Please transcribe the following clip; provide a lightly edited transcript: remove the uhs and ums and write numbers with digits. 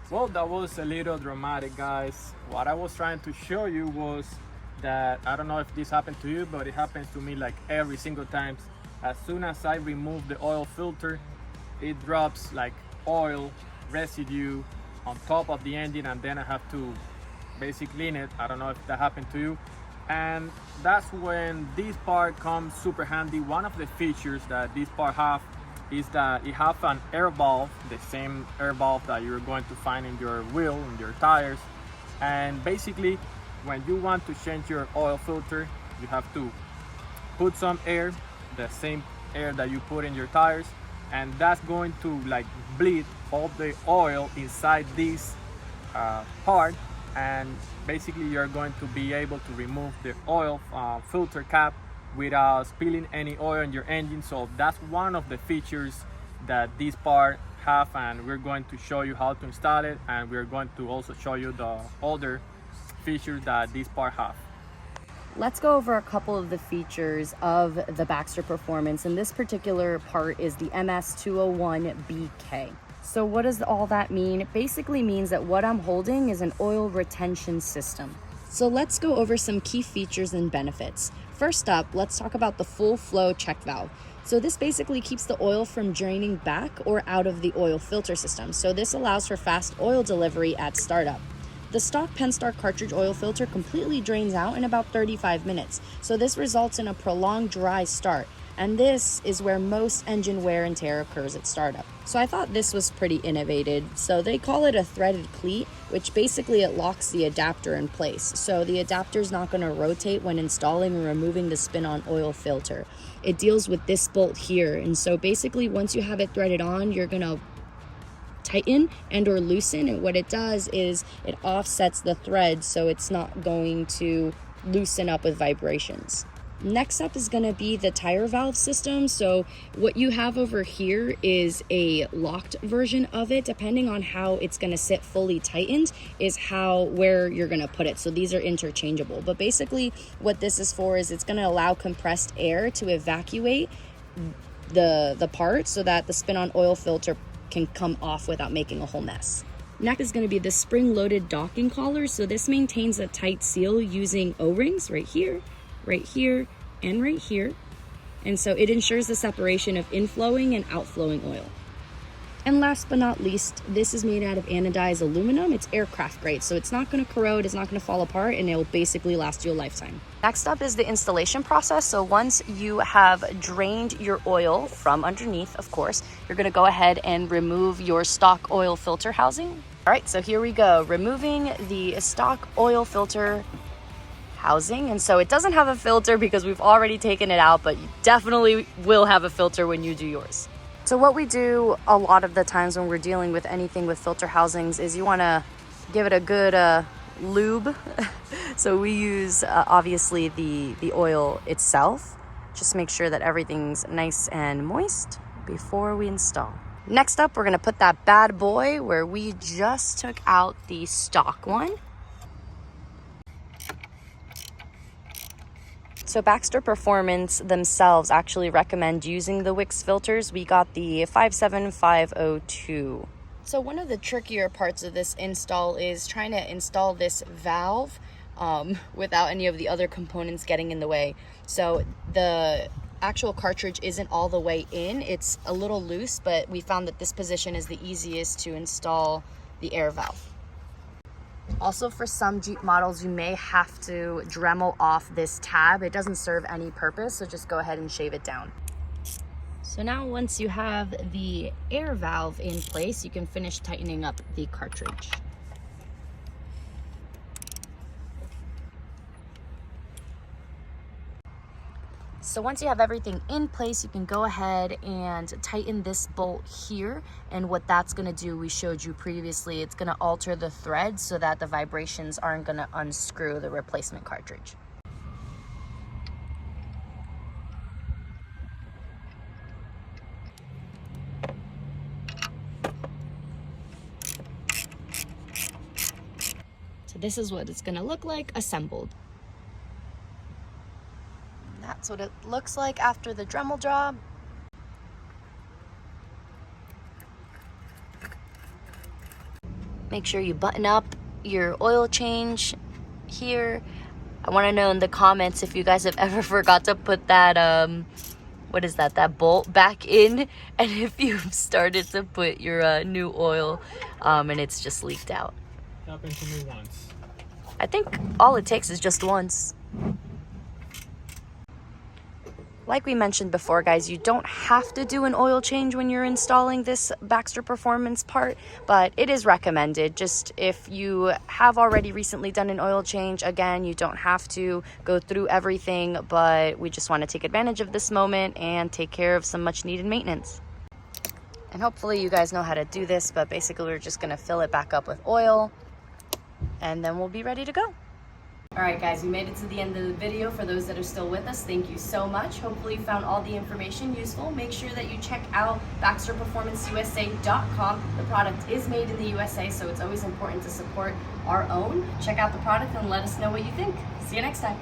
Well, that was a little dramatic, guys. What I was trying to show you was that I don't know if this happened to you, but it happens to me like every single time. As soon as I remove the oil filter, it drops like oil residue on top of the engine, and then I have to basically clean it. I don't know if that happened to you. And that's when this part comes super handy. One of the features that this part have is that it have an air valve, the same air valve that you're going to find in your wheel, in your tires. And basically, when you want to change your oil filter, you have to put some air, the same air that you put in your tires, and that's going to like bleed all the oil inside this part, and basically you're going to be able to remove the oil filter cap without spilling any oil in your engine. So that's one of the features that this part have, and we're going to show you how to install it, and we're going to also show you the other features that this part have. Let's go over a couple of the features of the Baxter Performance, and this particular part is the MS201BK. So what does all that mean? It basically means that what I'm holding is an oil retention system. So let's go over some key features and benefits. First up, let's talk about the full flow check valve. So this basically keeps the oil from draining back or out of the oil filter system. So this allows for fast oil delivery at startup. The stock Penstock cartridge oil filter completely drains out in about 35 minutes. So this results in a prolonged dry start. And this is where most engine wear and tear occurs at startup. So I thought this was pretty innovative. So they call it a threaded cleat, which basically it locks the adapter in place. So the adapter is not going to rotate when installing or removing the spin-on oil filter. It deals with this bolt here. And so basically once you have it threaded on, you're going to tighten and or loosen, and what it does is it offsets the thread so it's not going to loosen up with vibrations. Next up is going to be the tire valve system. So what you have over here is a locked version of it. Depending on how it's going to sit fully tightened is where you're going to put it. So these are interchangeable, but basically what this is for is it's going to allow compressed air to evacuate the part so that the spin-on oil filter can come off without making a whole mess. Next is going to be the spring-loaded docking collar. So this maintains a tight seal using O-rings right here, and right here. And so it ensures the separation of inflowing and outflowing oil. And last but not least, this is made out of anodized aluminum. It's aircraft grade, so it's not going to corrode, it's not going to fall apart, and it will basically last you a lifetime. Next up is the installation process. So once you have drained your oil from underneath, of course, you're going to go ahead and remove your stock oil filter housing. All right, so here we go, removing the stock oil filter housing. And so it doesn't have a filter because we've already taken it out, but you definitely will have a filter when you do yours. So what we do a lot of the times when we're dealing with anything with filter housings is you want to give it a good lube. So we use obviously the oil itself. Just make sure that everything's nice and moist before we install. Next up, we're going to put that bad boy where we just took out the stock one. So Baxter Performance themselves actually recommend using the Wix filters. We got the 57502. So one of the trickier parts of this install is trying to install this valve without any of the other components getting in the way. So the actual cartridge isn't all the way in. It's a little loose, but we found that this position is the easiest to install the air valve. Also, for some Jeep models, you may have to Dremel off this tab. It doesn't serve any purpose, so just go ahead and shave it down. So now once you have the air valve in place, you can finish tightening up the cartridge. So once you have everything in place, you can go ahead and tighten this bolt here. And what that's going to do, we showed you previously, it's going to alter the thread so that the vibrations aren't going to unscrew the replacement cartridge. So this is what it's going to look like assembled. That's what it looks like after the Dremel job. Make sure you button up your oil change here. I want to know in the comments if you guys have ever forgot to put that what is that, that bolt back in, and if you've started to put your new oil and it's just leaked out. Happened to me once. I think all it takes is just once. Like we mentioned before, guys, you don't have to do an oil change when you're installing this Baxter Performance part, but it is recommended. Just if you have already recently done an oil change, again, you don't have to go through everything, but we just want to take advantage of this moment and take care of some much needed maintenance. And hopefully you guys know how to do this, but basically we're just going to fill it back up with oil, and then we'll be ready to go. All right, guys, we made it to the end of the video. For those that are still with us, thank you so much. Hopefully you found all the information useful. Make sure that you check out BaxterPerformanceUSA.com. The product is made in the USA, so it's always important to support our own. Check out the product and let us know what you think. See you next time.